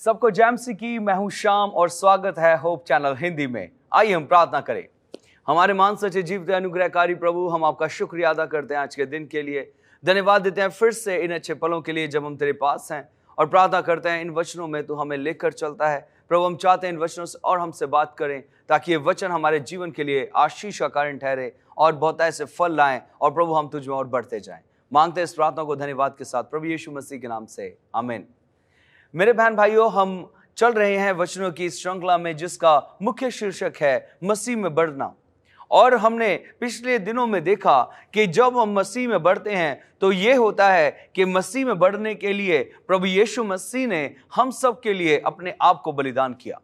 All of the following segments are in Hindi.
सबको जैम सी की मैं हूं श्याम और स्वागत है होप चैनल हिंदी में। आइए हम प्रार्थना करें। हमारे मान सच्चे जीवित अनुग्रहकारी प्रभु, हम आपका शुक्रिया अदा करते हैं आज के दिन के लिए। धन्यवाद देते हैं फिर से इन अच्छे पलों के लिए जब हम तेरे पास हैं, और प्रार्थना करते हैं इन वचनों में तू हमें लेकर चलता है। प्रभु हम चाहते हैं इन वचनों से और हमसे बात करें, ताकि ये वचन हमारे जीवन के लिए आशीष का कारण ठहरे और बहुत ऐसे फल लाएं, और प्रभु हम तुझ में और बढ़ते जाएं। मांगते हैं इस प्रार्थना को धन्यवाद के साथ प्रभु यीशु मसीह के नाम से, आमीन। मेरे बहन भाइयों, हम चल रहे हैं वचनों की इस श्रृंखला में जिसका मुख्य शीर्षक है मसीह में बढ़ना। और हमने पिछले दिनों में देखा कि जब हम मसीह में बढ़ते हैं तो ये होता है कि मसीह में बढ़ने के लिए प्रभु यीशु मसीह ने हम सब के लिए अपने आप को बलिदान किया।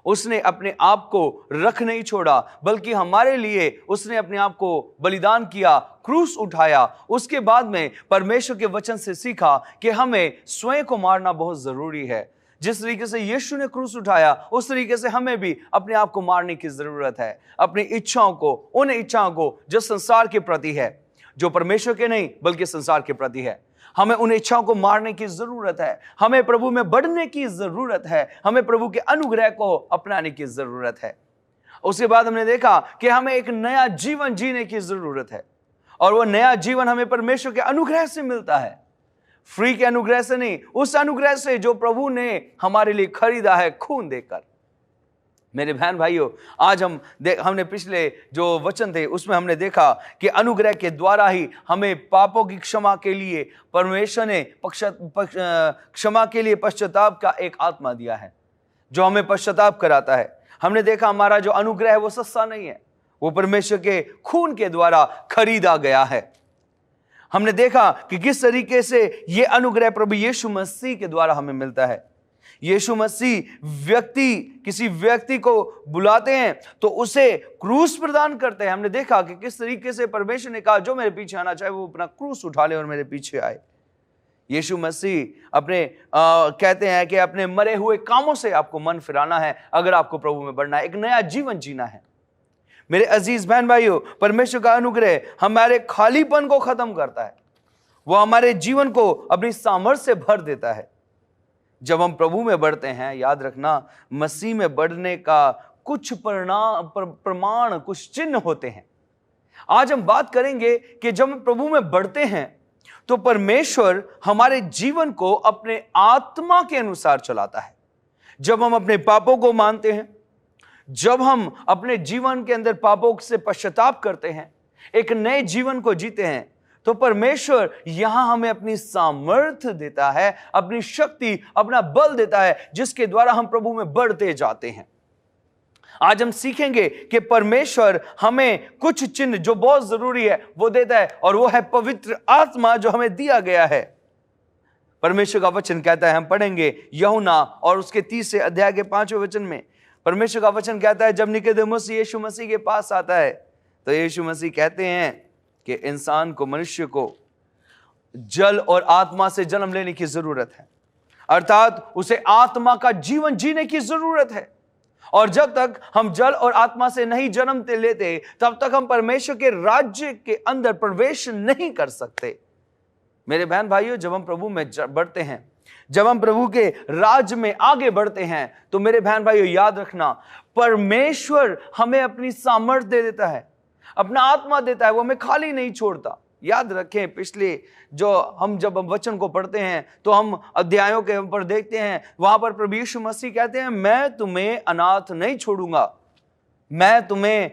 उसने अपने आप को रख नहीं छोड़ा, बल्कि हमारे लिए उसने अपने आप को बलिदान किया, क्रूस उठाया। उसके बाद में परमेश्वर के वचन से सीखा कि हमें स्वयं को मारना बहुत जरूरी है। जिस तरीके से यीशु ने क्रूस उठाया, उस तरीके से हमें भी अपने आप को मारने की जरूरत है। अपनी इच्छाओं को, उन इच्छाओं को जो संसार के प्रति है, जो परमेश्वर के नहीं बल्कि संसार के प्रति है, हमें उन इच्छाओं को मारने की जरूरत है। हमें प्रभु में बढ़ने की जरूरत है। हमें प्रभु के अनुग्रह को अपनाने की जरूरत है। उसके बाद हमने देखा कि हमें एक नया जीवन जीने की जरूरत है, और वो नया जीवन हमें परमेश्वर के अनुग्रह से मिलता है। फ्री के अनुग्रह से नहीं, उस अनुग्रह से जो प्रभु ने हमारे लिए खरीदा है खून देकर। मेरे बहन भाइयों, आज हमने पिछले जो वचन थे उसमें हमने देखा कि अनुग्रह के द्वारा ही हमें पापों की क्षमा के लिए परमेश्वर ने क्षमा के लिए पश्चाताप का एक आत्मा दिया है, जो हमें पश्चाताप कराता है। हमने देखा हमारा जो अनुग्रह है वो सस्ता नहीं है, वो परमेश्वर के खून के द्वारा खरीदा गया है। हमने देखा कि किस तरीके से ये अनुग्रह प्रभु यीशु मसीह के द्वारा हमें मिलता है। यीशु मसीह किसी व्यक्ति को बुलाते हैं तो उसे क्रूस प्रदान करते हैं। हमने देखा कि किस तरीके से परमेश्वर ने कहा जो मेरे पीछे आना चाहे वो अपना क्रूस उठा ले और मेरे पीछे आए। यीशु मसीह कहते हैं कि अपने मरे हुए कामों से आपको मन फिराना है, अगर आपको प्रभु में बढ़ना है, एक नया जीवन जीना है। मेरे अजीज बहन भाइयों, परमेश्वर का अनुग्रह हमारे खालीपन को खत्म करता है। वो हमारे जीवन को अपनी सामर्थ्य से भर देता है। जब हम प्रभु में बढ़ते हैं, याद रखना, मसीह में बढ़ने का कुछ प्रमाण, कुछ चिन्ह होते हैं। आज हम बात करेंगे कि जब हम प्रभु में बढ़ते हैं तो परमेश्वर हमारे जीवन को अपने आत्मा के अनुसार चलाता है। जब हम अपने पापों को मानते हैं, जब हम अपने जीवन के अंदर पापों से पश्चाताप करते हैं, एक नए जीवन को जीते हैं, तो परमेश्वर यहां हमें अपनी सामर्थ्य देता है, अपनी शक्ति, अपना बल देता है, जिसके द्वारा हम प्रभु में बढ़ते जाते हैं। आज हम सीखेंगे कि परमेश्वर हमें कुछ चिन्ह जो बहुत जरूरी है वो देता है, और वो है पवित्र आत्मा जो हमें दिया गया है। परमेश्वर का वचन कहता है, हम पढ़ेंगे यूहन्ना और उसके 30 अध्याय के 5वें वचन में। परमेश्वर का वचन कहता है, जब निकोदेमुस यीशु मसीह के पास आता है तो यीशु मसीह कहते हैं कि इंसान को, मनुष्य को जल और आत्मा से जन्म लेने की जरूरत है, अर्थात उसे आत्मा का जीवन जीने की जरूरत है। और जब तक हम जल और आत्मा से नहीं जन्म लेते, तब तक हम परमेश्वर के राज्य के अंदर प्रवेश नहीं कर सकते। मेरे बहन भाइयों, जब हम प्रभु में बढ़ते हैं, जब हम प्रभु के राज में आगे बढ़ते हैं, तो मेरे बहन भाइयों याद रखना, परमेश्वर हमें अपनी सामर्थ्य दे देता है, अपना आत्मा देता है, वो हमें खाली नहीं छोड़ता। याद रखें, पिछले जब हम वचन को पढ़ते हैं तो हम अध्यायों के ऊपर देखते हैं, वहां पर प्रभु यीशु मसीह कहते हैं, मैं तुम्हें अनाथ नहीं छोड़ूंगा, मैं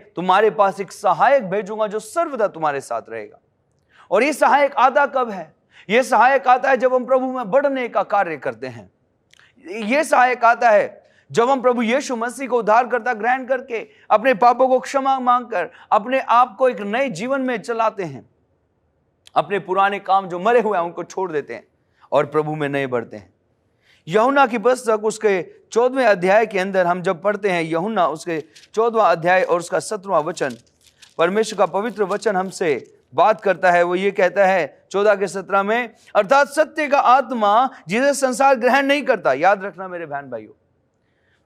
तुम्हारे पास एक सहायक भेजूंगा जो सर्वदा तुम्हारे साथ रहेगा। और ये सहायक आता कब है? ये सहायक आता है जब हम प्रभु में बढ़ने का कार्य करते हैं। ये सहायक आता है जब हम प्रभु यीशु मसीह को उद्धारकर्ता ग्रहण करके अपने पापों को क्षमा मांगकर अपने आप को एक नए जीवन में चलाते हैं। अपने पुराने काम जो मरे हुए हैं उनको छोड़ देते हैं और प्रभु में नए बढ़ते हैं। यूहन्ना की पुस्तक उसके 14वें अध्याय के अंदर हम जब पढ़ते हैं, यूहन्ना उसके 14वां अध्याय और उसका 17वां वचन, परमेश्वर का पवित्र वचन हमसे बात करता है। वो ये कहता है 14 के 17 में, अर्थात सत्य का आत्मा जिसे संसार ग्रहण नहीं करता। याद रखना मेरे बहन भाइयों,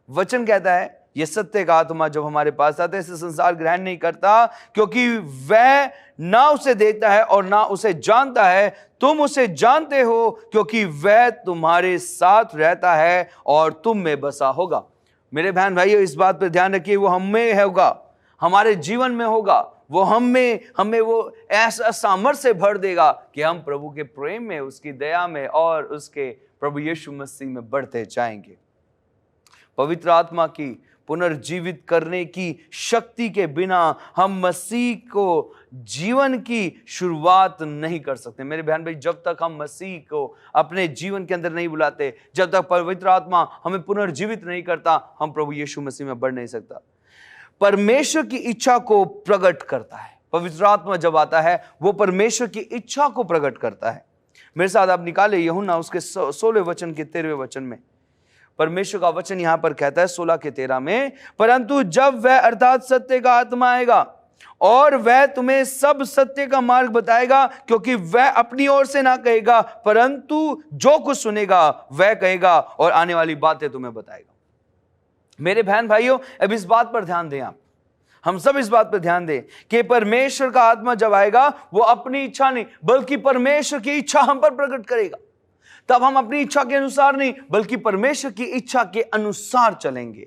वचन कहता है ये सत्य का आत्मा जब हमारे पास आता है, इसे संसार ग्रहण नहीं करता, क्योंकि वह ना उसे देखता है और ना उसे जानता है। तुम उसे जानते हो क्योंकि वह तुम्हारे साथ रहता है और तुम में बसा होगा। मेरे बहन भाइयों, इस बात पर ध्यान रखिए, वो हम में होगा, हमारे जीवन में होगा। वो हमें वो ऐसा सामर्थ्य भर देगा कि हम प्रभु के प्रेम में, उसकी दया में और उसके प्रभु यीशु मसीह में बढ़ते जाएंगे। पवित्र आत्मा की पुनर्जीवित करने की शक्ति के बिना हम मसीह को जीवन की शुरुआत नहीं कर सकते। मेरे बहन भाई, जब तक हम मसीह को अपने जीवन के अंदर नहीं बुलाते, जब तक पवित्र आत्मा हमें पुनर्जीवित नहीं करता, हम प्रभु यीशु मसीह में बढ़ नहीं सकता। परमेश्वर की इच्छा को प्रकट करता है। पवित्र आत्मा जब आता है, वो परमेश्वर की इच्छा को प्रकट करता है। मेरे साथ आप निकाले यूहन्ना उसके 16वें वचन के 13वें वचन में। परमेश्वर का वचन यहां पर कहता है 16 के 13 में, परंतु जब वह अर्थात सत्य का आत्मा आएगा और वह तुम्हें सब सत्य का मार्ग बताएगा, क्योंकि वह अपनी ओर से ना कहेगा, परंतु जो कुछ सुनेगा वह कहेगा और आने वाली बातें तुम्हें बताएगा। मेरे बहन भाइयों, अब इस बात पर ध्यान दें, हम सब इस बात पर ध्यान दें कि परमेश्वर का आत्मा जब आएगा, वो अपनी इच्छा नहीं बल्कि परमेश्वर की इच्छा हम पर प्रकट करेगा। तब हम अपनी इच्छा के अनुसार नहीं बल्कि परमेश्वर की इच्छा के अनुसार चलेंगे।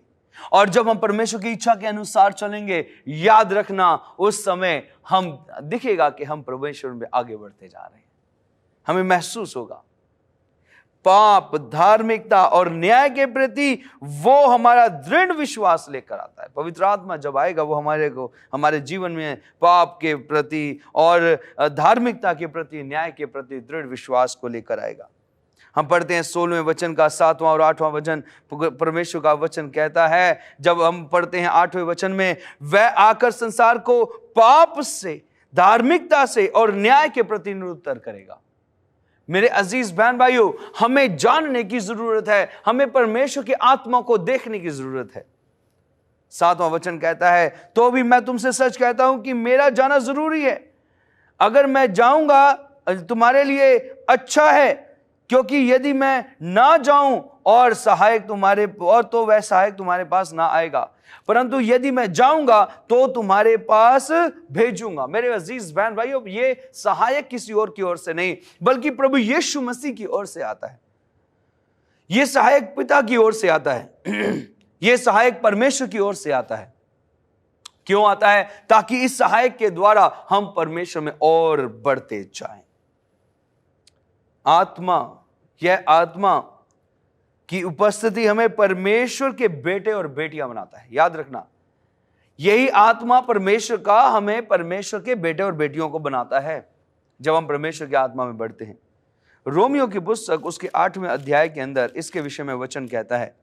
और जब हम परमेश्वर की इच्छा के अनुसार चलेंगे, याद रखना, उस समय हम दिखेगा कि हम परमेश्वर में आगे बढ़ते जा रहे हैं। हमें महसूस होगा पाप, धार्मिकता और न्याय के प्रति वो हमारा दृढ़ विश्वास लेकर आता है। पवित्र आत्मा जब आएगा, वो हमारे जीवन में पाप के प्रति और धार्मिकता के प्रति, न्याय के प्रति दृढ़ विश्वास को लेकर आएगा। हम पढ़ते हैं 16वें वचन का 7वां और 8वां वचन। परमेश्वर का वचन कहता है, जब हम पढ़ते हैं 8वें वचन में, वह आकर संसार को पाप से, धार्मिकता से और न्याय के प्रति निरुत्तर करेगा। मेरे अजीज बहन भाइयों, हमें जानने की जरूरत है, हमें परमेश्वर की आत्मा को देखने की जरूरत है। 7वां वचन कहता है, तो भी मैं तुमसे सच कहता हूं कि मेरा जाना जरूरी है। अगर मैं जाऊंगा तुम्हारे लिए अच्छा है, क्योंकि यदि मैं ना जाऊं और तो वह सहायक तुम्हारे पास ना आएगा, परंतु यदि मैं जाऊंगा तो तुम्हारे पास भेजूंगा। मेरे अजीज बहन भाइयों, ये सहायक किसी और की ओर से नहीं बल्कि प्रभु यीशु मसीह की ओर से आता है। ये सहायक पिता की ओर से आता है। ये सहायक परमेश्वर की ओर से आता है। क्यों आता है? ताकि इस सहायक के द्वारा हम परमेश्वर में और बढ़ते जाएं। यह आत्मा की उपस्थिति हमें परमेश्वर के बेटे और बेटियां बनाता है। याद रखना, यही आत्मा परमेश्वर का हमें परमेश्वर के बेटे और बेटियों को बनाता है जब हम परमेश्वर की आत्मा में बढ़ते हैं। रोमियो की पुस्तक उसके 8वें अध्याय के अंदर इसके विषय में वचन कहता है,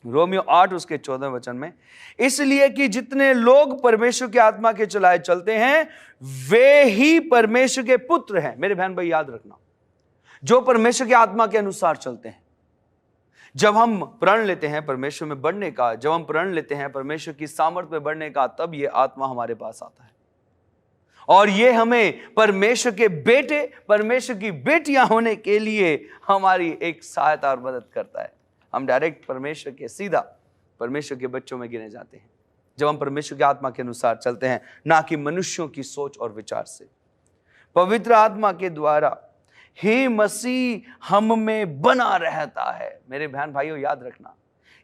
रोमियो 8 उसके 14वें वचन में, इसलिए कि जितने लोग परमेश्वर की आत्मा के चलाए चलते हैं वे ही परमेश्वर के पुत्र हैं। मेरे बहन भाई, याद रखना, जो परमेश्वर की आत्मा के अनुसार चलते हैं। जब हम प्रण लेते हैं परमेश्वर में बढ़ने का, जब हम प्रण लेते हैं परमेश्वर की सामर्थ्य में बढ़ने का, तब ये आत्मा हमारे पास आता है और ये हमें परमेश्वर के बेटे, परमेश्वर की बेटियां होने के लिए हमारी एक सहायता और मदद करता है। हम डायरेक्ट सीधा परमेश्वर के बच्चों में गिने जाते हैं जब हम परमेश्वर की आत्मा के अनुसार चलते हैं, ना कि मनुष्यों की सोच और विचार से। पवित्र आत्मा के द्वारा हे मसीह हम में बना रहता है। मेरे बहन भाइयों, याद रखना,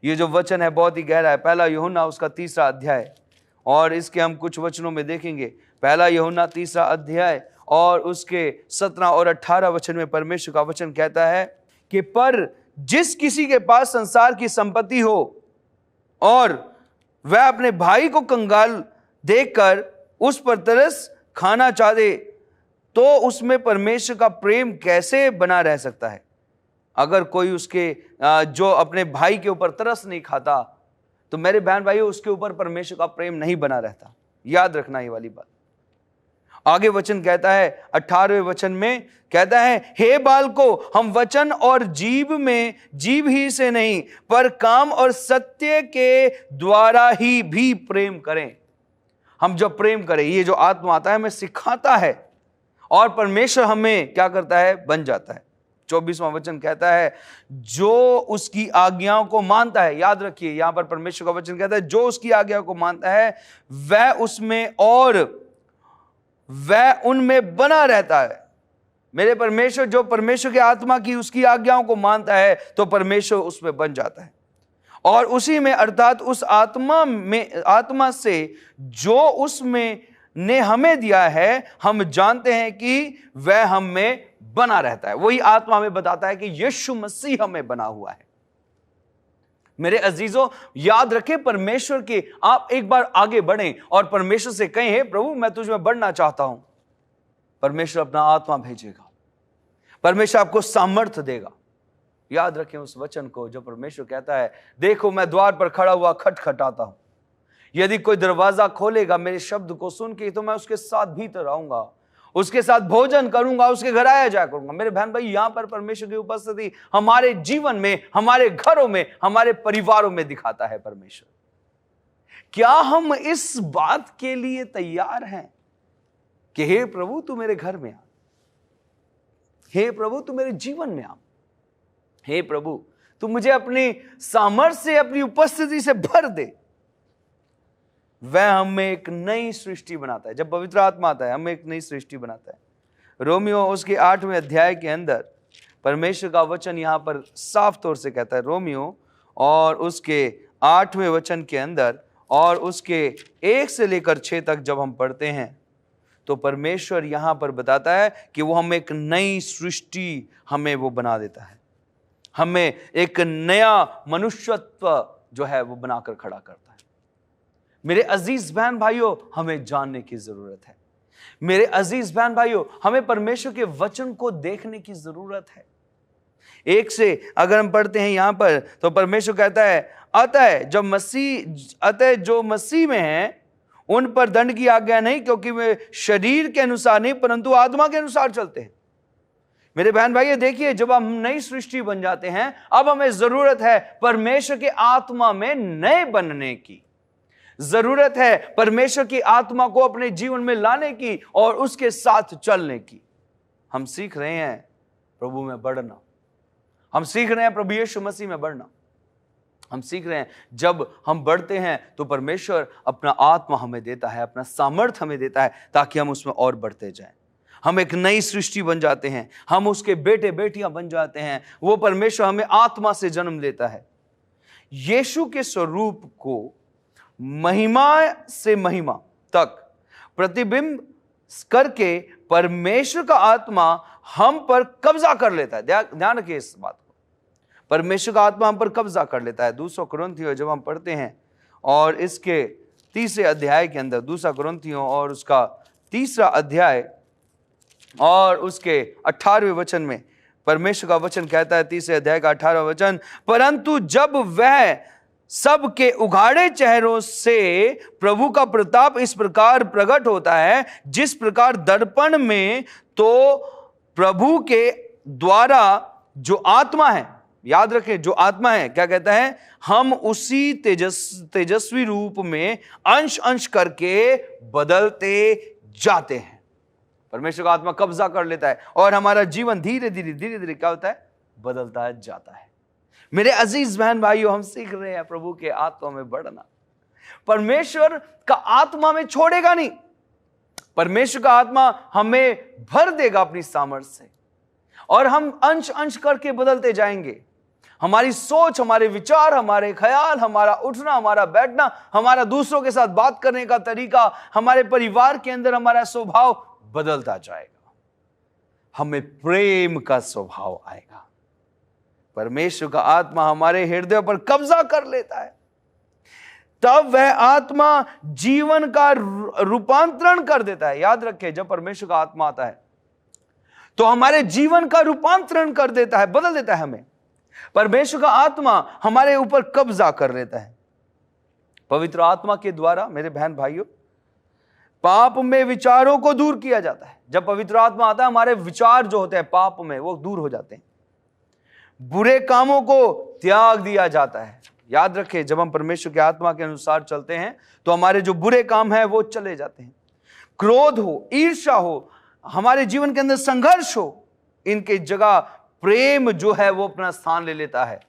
ये जो वचन है बहुत ही गहरा है। 1 यूहन्ना उसका 3रा अध्याय, और इसके हम कुछ वचनों में देखेंगे। 1 यूहन्ना 3रा अध्याय और उसके 17 और 18 वचन में परमेश्वर का वचन कहता है कि पर जिस किसी के पास संसार की संपत्ति हो और वह अपने भाई को कंगाल देखकर उस पर तरस खाना चाहे, तो उसमें परमेश्वर का प्रेम कैसे बना रह सकता है? अगर कोई उसके जो अपने भाई के ऊपर तरस नहीं खाता, तो मेरे बहन भाइयों, उसके ऊपर परमेश्वर का प्रेम नहीं बना रहता। याद रखना ये वाली बात। आगे वचन कहता है 18वें वचन में कहता है, हे बालको, हम वचन और जीव ही से नहीं पर काम और सत्य के द्वारा ही भी प्रेम करें। हम जब प्रेम करें, ये जो आत्मा आता है हमें सिखाता है और परमेश्वर हमें क्या करता है? बन जाता है। 24वां वचन कहता है, जो उसकी आज्ञाओं को मानता है। याद रखिए, यहां पर परमेश्वर का वचन कहता है जो उसकी आज्ञाओं को मानता है वह उसमें और वह उनमें बना रहता है। मेरे परमेश्वर, जो परमेश्वर की आत्मा की उसकी आज्ञाओं को मानता है तो परमेश्वर उसमें बन जाता है, और उसी में अर्थात उस आत्मा से जो उसमें ने हमें दिया है, हम जानते हैं कि वह हम में बना रहता है। वही आत्मा हमें बताता है कि यीशु मसीह हमें बना हुआ है। मेरे अजीजों, याद रखें परमेश्वर के, आप एक बार आगे बढ़ें और परमेश्वर से कहें, हे प्रभु मैं तुझ में बढ़ना चाहता हूं। परमेश्वर अपना आत्मा भेजेगा, परमेश्वर आपको सामर्थ्य देगा। याद रखें उस वचन को जो परमेश्वर कहता है, देखो मैं द्वार पर खड़ा हुआ खटखटाता हूं, यदि कोई दरवाजा खोलेगा मेरे शब्द को सुन के, तो मैं उसके साथ भीतर आऊंगा, उसके साथ भोजन करूंगा, उसके घर आया जाया करूंगा। मेरे बहन भाई, यहां पर परमेश्वर की उपस्थिति हमारे जीवन में, हमारे घरों में, हमारे परिवारों में दिखाता है परमेश्वर। क्या हम इस बात के लिए तैयार हैं कि हे प्रभु तू मेरे घर में आ, हे प्रभु तू मेरे जीवन में आ, हे प्रभु तू मुझे अपनी सामर्थ्य से, अपनी उपस्थिति से भर दे। वह हमें एक नई सृष्टि बनाता है। जब पवित्र आत्मा आता है हमें एक नई सृष्टि बनाता है। रोमियो उसके 8वें अध्याय के अंदर परमेश्वर का वचन यहां पर साफ तौर से कहता है, रोमियो और उसके 8वें वचन के अंदर और उसके 1 से लेकर 6 तक जब हम पढ़ते हैं तो परमेश्वर यहां पर बताता है कि वो हमें एक नई सृष्टि हमें वो बना देता है, हमें एक नया मनुष्यत्व जो है वो बनाकर खड़ा करता है। मेरे अजीज बहन भाइयों, हमें जानने की जरूरत है। मेरे अजीज बहन भाइयों, हमें परमेश्वर के वचन को देखने की जरूरत है। 1 से अगर हम पढ़ते हैं यहां पर तो परमेश्वर कहता है, अतः जो मसीह में हैं उन पर दंड की आज्ञा नहीं, क्योंकि वे शरीर के अनुसार नहीं परंतु आत्मा के अनुसार चलते हैं। मेरे बहन भाई देखिए, जब हम नई सृष्टि बन जाते हैं, अब हमें जरूरत है परमेश्वर के आत्मा में नए बनने की, जरूरत है परमेश्वर की आत्मा को अपने जीवन में लाने की और उसके साथ चलने की। हम सीख रहे हैं प्रभु में बढ़ना, हम सीख रहे हैं प्रभु यीशु मसीह में बढ़ना, हम सीख रहे हैं जब हम बढ़ते हैं तो परमेश्वर अपना आत्मा हमें देता है, अपना सामर्थ्य हमें देता है ताकि हम उसमें और बढ़ते जाएं। हम एक नई सृष्टि बन जाते हैं, हम उसके बेटे बेटियां बन जाते हैं। वो परमेश्वर हमें आत्मा से जन्म देता है। यीशु के स्वरूप को महिमा से महिमा तक प्रतिबिंब करके परमेश्वर का आत्मा हम पर कब्जा कर लेता है। ध्यान रखिए इस बात को, परमेश्वर का आत्मा हम पर कब्जा कर लेता है। 2 कुरिन्थियों जब हम पढ़ते हैं और इसके 3 अध्याय के अंदर, 2 कुरिन्थियों और उसका 3 अध्याय और उसके 18वें वचन में परमेश्वर का वचन कहता है, 3 अध्याय का 18वां वचन, परंतु जब वह सबके उघाड़े चेहरों से प्रभु का प्रताप इस प्रकार प्रकट होता है, जिस प्रकार दर्पण में, तो प्रभु के द्वारा जो आत्मा है, याद रखें जो आत्मा है, क्या कहता है, हम उसी तेजस्वी रूप में अंश अंश करके बदलते जाते हैं। परमेश्वर का आत्मा कब्जा कर लेता है और हमारा जीवन धीरे धीरे क्या होता है, बदलता जाता है। मेरे अजीज बहन भाइयों, हम सीख रहे हैं प्रभु के आत्मा में बढ़ना। परमेश्वर का आत्मा में छोड़ेगा नहीं, परमेश्वर का आत्मा हमें भर देगा अपनी सामर्थ्य से और हम अंश अंश करके बदलते जाएंगे। हमारी सोच, हमारे विचार, हमारे ख्याल, हमारा उठना, हमारा बैठना, हमारा दूसरों के साथ बात करने का तरीका, हमारे परिवार के अंदर हमारा स्वभाव बदलता जाएगा। हमें प्रेम का स्वभाव आएगा। परमेश्वर का आत्मा हमारे हृदय पर कब्जा कर लेता है, तब वह आत्मा जीवन का रूपांतरण कर देता है। याद रखें, जब परमेश्वर का आत्मा आता है तो हमारे जीवन का रूपांतरण कर देता है, बदल देता है हमें। परमेश्वर का आत्मा हमारे ऊपर कब्जा कर लेता है। पवित्र आत्मा के द्वारा मेरे बहन भाइयों, पाप में विचारों को दूर किया जाता है। जब पवित्र आत्मा आता है, हमारे विचार जो होते हैं पाप में, वो दूर हो जाते हैं। बुरे कामों को त्याग दिया जाता है। याद रखें, जब हम परमेश्वर के आत्मा के अनुसार चलते हैं तो हमारे जो बुरे काम हैं वो चले जाते हैं। क्रोध हो, ईर्ष्या हो, हमारे जीवन के अंदर संघर्ष हो, इनके जगह प्रेम जो है वो अपना स्थान ले लेता है।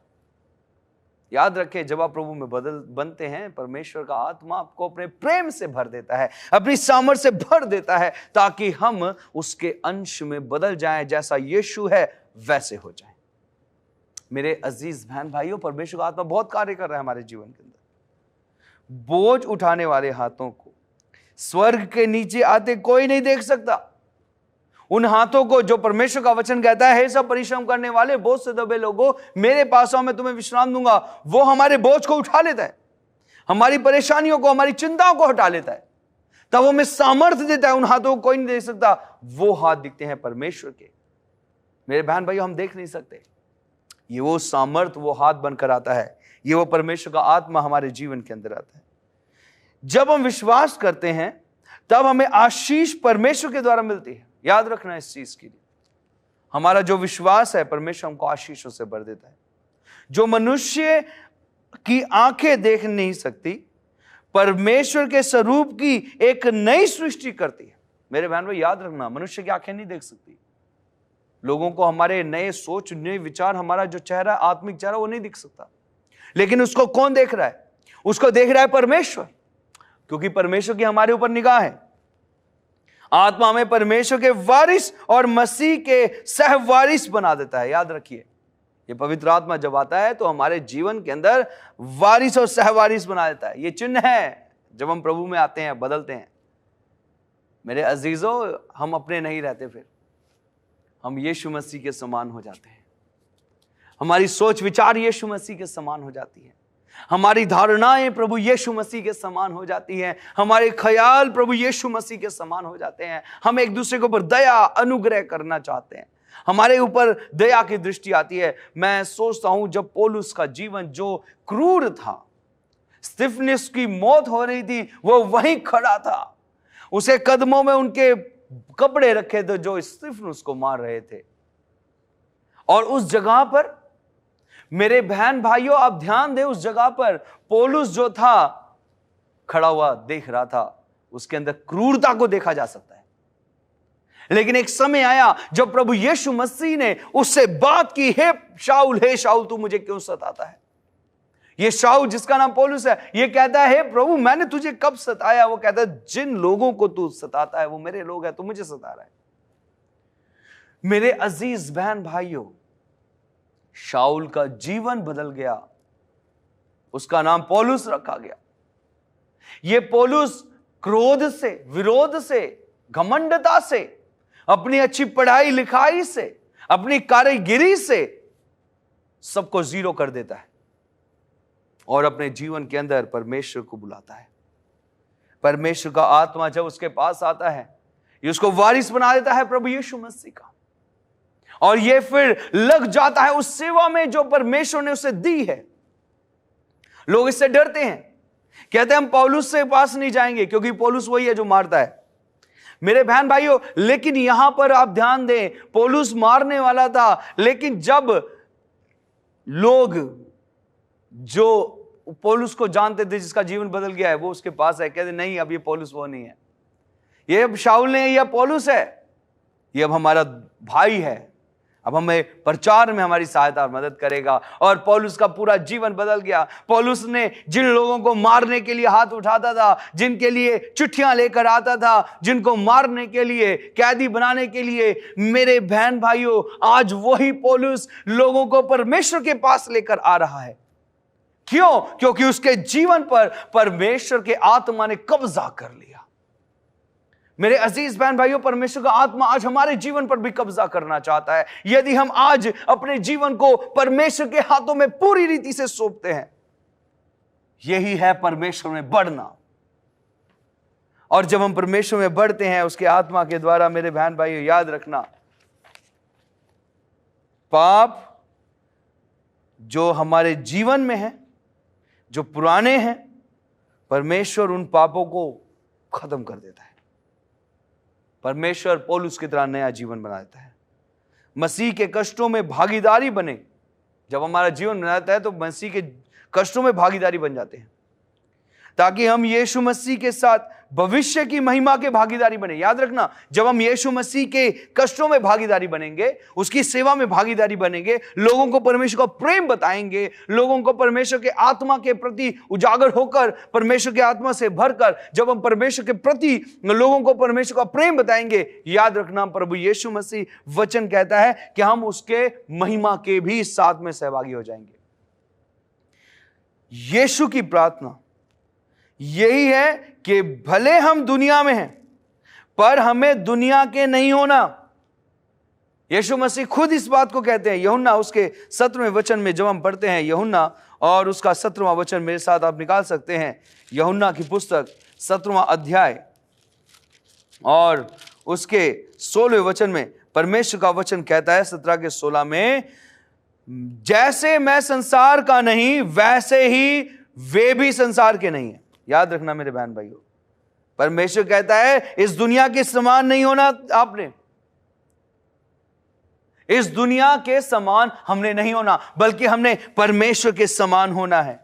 याद रखें, जब आप प्रभु में बनते हैं, परमेश्वर का आत्मा आपको अपने प्रेम से भर देता है, अपनी सामर्थ से भर देता है, ताकि हम उसके अंश में बदल जाएं, जैसा यीशु है वैसे हो जाएं। मेरे अजीज बहन भाइयों, परमेश्वर का आत्मा बहुत कार्य कर रहा है हमारे जीवन के अंदर। बोझ उठाने वाले हाथों को स्वर्ग के नीचे आते कोई नहीं देख सकता। उन हाथों को जो परमेश्वर का वचन कहता है, हे सब परिश्रम करने वाले बोझ से दबे लोगों, मेरे पास आओ, मैं तुम्हें विश्राम दूंगा, वो हमारे बोझ को उठा लेता है, हमारी परेशानियों को, हमारी चिंताओं को हटा लेता है, तब वो हमें सामर्थ्य देता है। उन हाथों को कोई नहीं देख सकता। वो हाथ दिखते हैं परमेश्वर के। मेरे बहन भाइयों, हम देख नहीं सकते, ये वो सामर्थ्य, वो हाथ बनकर आता है, ये वो परमेश्वर का आत्मा हमारे जीवन के अंदर आता है। जब हम विश्वास करते हैं, तब हमें आशीष परमेश्वर के द्वारा मिलती है। याद रखना इस चीज के लिए, हमारा जो विश्वास है, परमेश्वर हमको आशीषों से भर देता है। जो मनुष्य की आंखें देख नहीं सकती, परमेश्वर के स्वरूप की एक नई सृष्टि करती है। मेरे बहन भाई, याद रखना, मनुष्य की आंखें नहीं देख सकती। लोगों को हमारे नए सोच, नए विचार, हमारा जो चेहरा, आत्मिक चेहरा, वो नहीं दिख सकता। लेकिन उसको कौन देख रहा है? उसको देख रहा है परमेश्वर, क्योंकि परमेश्वर की हमारे ऊपर निगाह है। आत्मा हमें परमेश्वर के वारिस और मसीह के सहवारिस बना देता है। याद रखिए, ये पवित्र आत्मा जब आता है तो हमारे जीवन के अंदर वारिस और सहवारिस बना देता है। ये चिन्ह है जब हम प्रभु में आते हैं, बदलते हैं। मेरे अजीजों, हम अपने नहीं रहते, फिर हम यीशु मसीह के समान हो जाते हैं। हमारी सोच विचार यीशु मसीह के समान हो जाती है। हमारी धारणाएं प्रभु यीशु मसीह के समान हो जाती हैं। हमारे ख्याल प्रभु यीशु मसीह के समान हो जाते हैं। हम एक दूसरे के ऊपर दया, अनुग्रह करना चाहते हैं। हमारे ऊपर दया की दृष्टि आती है। मैं सोचता हूं, जब पौलुस का जीवन जो क्रूर था, स्तिफनुस की मौत हो रही थी, वो वहीं खड़ा था। उसे कदमों में उनके कपड़े रखे थे जो स्तिफनुस को मार रहे थे। और उस जगह पर, मेरे बहन भाइयों, आप ध्यान दें, उस जगह पर पौलुस जो था, खड़ा हुआ देख रहा था। उसके अंदर क्रूरता को देखा जा सकता है। लेकिन एक समय आया जब प्रभु यीशु मसीह ने उससे बात की, हे शाऊल, तू मुझे क्यों सताता है? ये शाऊल, जिसका नाम पौलुस है, ये कहता है, हे प्रभु, मैंने तुझे कब सताया? वो कहता है, जिन लोगों को तू सताता है वो मेरे लोग हैं, तू मुझे सता रहा है। मेरे अजीज बहन भाइयों, शाऊल का जीवन बदल गया, उसका नाम पौलुस रखा गया। ये पौलुस क्रोध से, विरोध से, घमंडता से, अपनी अच्छी पढ़ाई लिखाई से, अपनी कारीगिरी से सबको जीरो कर देता है और अपने जीवन के अंदर परमेश्वर को बुलाता है। परमेश्वर का आत्मा जब उसके पास आता है, ये उसको वारिस बना देता है प्रभु यीशु मसीह का, और ये फिर लग जाता है उस सेवा में जो परमेश्वर ने उसे दी है। लोग इससे डरते हैं, कहते हैं हम पौलुस से पास नहीं जाएंगे, क्योंकि पौलुस वही है जो मारता है। मेरे बहन भाइयों, लेकिन यहां पर आप ध्यान दें, पौलुस मारने वाला था, लेकिन जब लोग जो पौलुस को जानते थे, जिसका जीवन बदल गया है, वो उसके पास है, कहते नहीं, अब ये पौलुस वो नहीं है, ये अब शाऊल नहीं है, ये पौलुस है, ये अब हमारा भाई है, अब हमें प्रचार में हमारी सहायता और मदद करेगा। और पौलुस का पूरा जीवन बदल गया। पौलुस ने जिन लोगों को मारने के लिए हाथ उठाता था, जिनके लिए चिट्ठियां लेकर आता था, जिनको मारने के लिए, कैदी बनाने के लिए, मेरे बहन भाइयों, आज वही पौलुस लोगों को परमेश्वर के पास लेकर आ रहा है। क्यों? क्योंकि उसके जीवन पर परमेश्वर के आत्मा ने कब्जा कर लिया। मेरे अजीज बहन भाइयों, परमेश्वर का आत्मा आज हमारे जीवन पर भी कब्जा करना चाहता है। यदि हम आज अपने जीवन को परमेश्वर के हाथों में पूरी रीति से सौंपते हैं, यही है परमेश्वर में बढ़ना। और जब हम परमेश्वर में बढ़ते हैं उसके आत्मा के द्वारा, मेरे बहन भाइयों, याद रखना, पाप जो हमारे जीवन में है, जो पुराने हैं, परमेश्वर उन पापों को खत्म कर देता है। परमेश्वर पौलुस की तरह नया जीवन बना देता है। मसीह के कष्टों में भागीदारी बने। जब हमारा जीवन बनाता है तो मसीह के कष्टों में भागीदारी बन जाते हैं। ताकि हम यीशु मसीह के साथ भविष्य की महिमा के भागीदारी बने। याद रखना, जब हम यीशु मसीह के कष्टों में भागीदारी बनेंगे, उसकी सेवा में भागीदारी बनेंगे, लोगों को परमेश्वर का प्रेम बताएंगे, लोगों को परमेश्वर के आत्मा के प्रति उजागर होकर, परमेश्वर के आत्मा से भरकर जब हम परमेश्वर के प्रति लोगों को परमेश्वर का प्रेम बताएंगे, याद रखना प्रभु यीशु मसीह वचन कहता है कि हम उसके महिमा के भी साथ में सहभागी हो जाएंगे। यीशु की प्रार्थना यही है कि भले हम दुनिया में हैं, पर हमें दुनिया के नहीं होना। यीशु मसीह खुद इस बात को कहते हैं। यूहन्ना उसके 17वें वचन में जब हम पढ़ते हैं, यूहन्ना और उसका 17वां वचन मेरे साथ आप निकाल सकते हैं। यूहन्ना की पुस्तक 17वां अध्याय और उसके 16वें वचन में परमेश्वर का वचन कहता है, 17 के 16 में, जैसे मैं संसार का नहीं वैसे ही वे भी संसार के नहीं है। याद रखना मेरे बहन भाइयों, परमेश्वर कहता है इस दुनिया के समान नहीं होना आपने, इस दुनिया के समान हमने नहीं होना, बल्कि हमने परमेश्वर के समान होना है।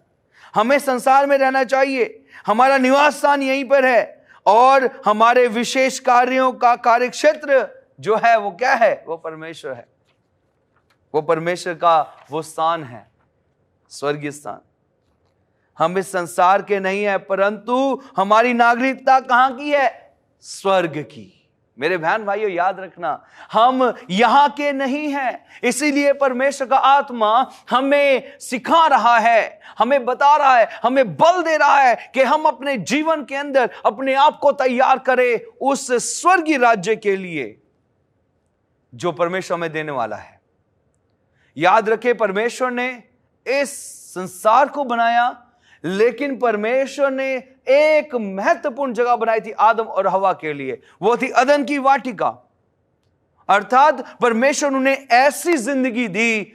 हमें संसार में रहना चाहिए, हमारा निवास स्थान यहीं पर है, और हमारे विशेष कार्यों का कार्यक्षेत्र जो है वो क्या है? वो परमेश्वर है। वो परमेश्वर का वो स्थान है, स्वर्गीय स्थान। हम इस संसार के नहीं है, परंतु हमारी नागरिकता कहां की है? स्वर्ग की। मेरे बहन भाइयों याद रखना, हम यहां के नहीं हैं, इसीलिए परमेश्वर का आत्मा हमें सिखा रहा है, हमें बता रहा है, हमें बल दे रहा है कि हम अपने जीवन के अंदर अपने आप को तैयार करें उस स्वर्गीय राज्य के लिए जो परमेश्वर हमें देने वाला है। याद रखें, परमेश्वर ने इस संसार को बनाया, लेकिन परमेश्वर ने एक महत्वपूर्ण जगह बनाई थी आदम और हवा के लिए, वो थी अदन की वाटिका। अर्थात परमेश्वर उन्हें ऐसी जिंदगी दी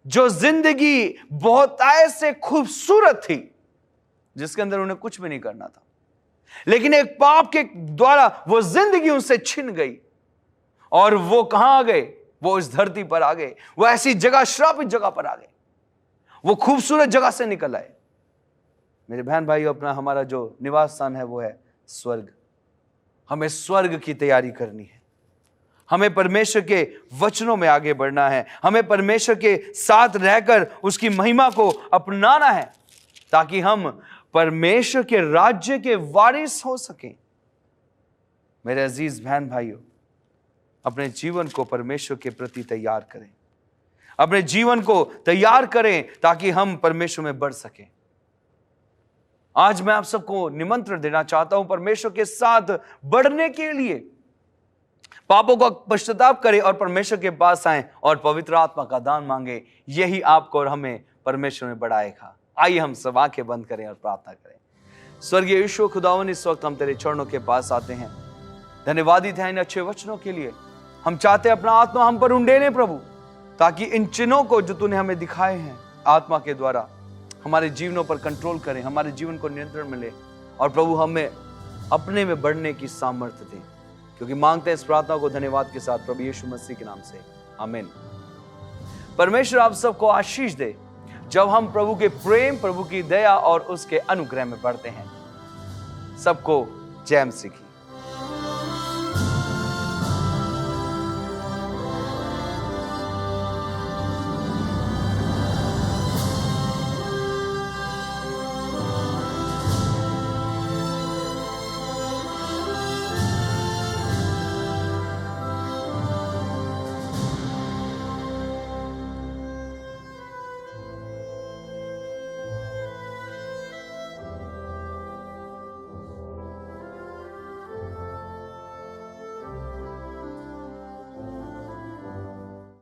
जो जिंदगी बहुत ऐसे खूबसूरत थी जिसके अंदर उन्हें कुछ भी नहीं करना था, लेकिन एक पाप के द्वारा वो जिंदगी उनसे छिन गई और वो कहां आ गए? वो इस धरती पर आ गए, वो ऐसी जगह, श्रापित जगह पर आ गए, वो खूबसूरत जगह से निकल आए। मेरे बहन भाइयों, अपना हमारा जो निवास स्थान है वो है स्वर्ग। हमें स्वर्ग की तैयारी करनी है, हमें परमेश्वर के वचनों में आगे बढ़ना है, हमें परमेश्वर के साथ रहकर उसकी महिमा को अपनाना है, ताकि हम परमेश्वर के राज्य के वारिस हो सकें। मेरे अजीज बहन भाइयों, अपने जीवन को परमेश्वर के प्रति तैयार करें, अपने जीवन को तैयार करें ताकि हम परमेश्वर में बढ़ सकें। आज मैं आप सबको निमंत्रण देना चाहता हूं परमेश्वर के साथ बढ़ने के लिए। पापों का पश्चाताप करें और परमेश्वर के पास आएं और पवित्र आत्मा का दान मांगे। यही आपको और हमें परमेश्वर में बढ़ाएगा। आइए हम सब आंखें बंद करें और प्रार्थना करें। स्वर्गीय ईश्वर खुदावन, इस वक्त हम तेरे चरणों के पास आते हैं। धन्यवादित है इन अच्छे वचनों के लिए। हम चाहते हैं अपना आत्मा हम पर उंडेले प्रभु, ताकि इन चिन्हों को जो तूने हमें दिखाए हैं आत्मा के द्वारा हमारे जीवनों पर कंट्रोल करें, हमारे जीवन को नियंत्रण में ले, और प्रभु हमें अपने में बढ़ने की सामर्थ्य दें, क्योंकि मांगते हैं इस प्रार्थना को धन्यवाद के साथ प्रभु यीशु मसीह के नाम से, आमीन। परमेश्वर आप सबको आशीष दे जब हम प्रभु के प्रेम, प्रभु की दया और उसके अनुग्रह में बढ़ते हैं। सबको जय मसीह की।